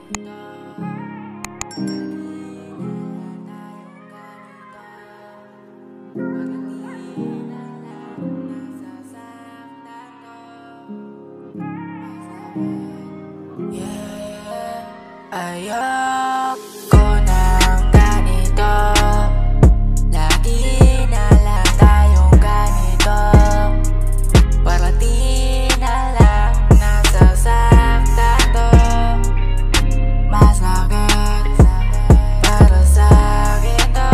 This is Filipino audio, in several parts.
Ayoko ng ganito, lagi na lang tayong ganito. Parati na lang nasasaktan to. Masakit para sa akin to.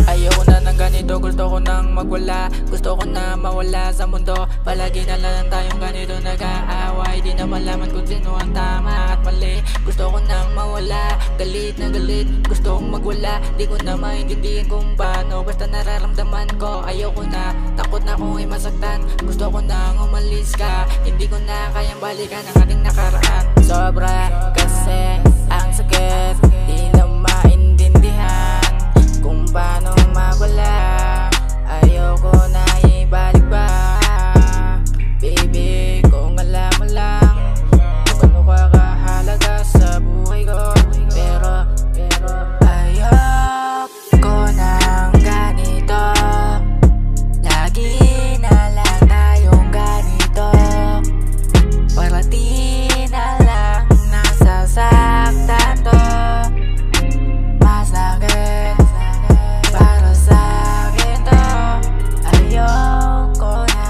Ayoko na ng ganito. Gusto ko nang magwala, gusto ko na mawala sa mundo. Palagi na lang tayong ganito nag-aaway. Di na malaman kung sino ang tama at mali. Gusto ko nang mawala, galit na galit. Gusto kong magwala, di ko na maintindihan kung paano. Basta nararamdaman ko, ayoko na. Takot na kung ay masaktan. Gusto ko nang umalis ka. Hindi ko na kayang balikan ang ating nakaraan. Sobra kasi ang sakit, di na maintindihan kung paano magwala. Ayoko na ibalik ba. Baby, kung alam mo lang kung ano ka kahalaga sa buhay ko. Pero ayoko ng ganito, lagi na lang tayong ganito. Parati na lang nasasaktan to. Masakit para sa akin to. Ayoko na.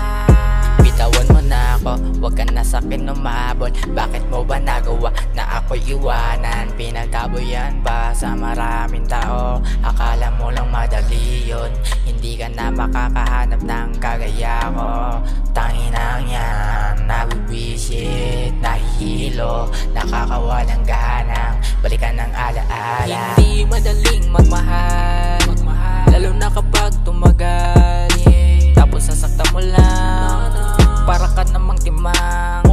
Bitawan mo na ako, wag ka na sa'kin umabol. Bakit mo ba nagawa na ako'y iwanan? Pinagtaboyan ba sa maraming tao? Akala mo lang madali yun, hindi ka na makakahanap ng kagaya ko. Tanginang yan, nabibisit, nahihilo, nakakawalang ganang balikan ng alaala. Hindi madaling magmahal, lalo na kapag tumagal. Tapos sasaktan mo lang, para ka namang timang.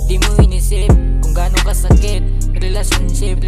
Di mo inisip kung gano'ng kasakit relationship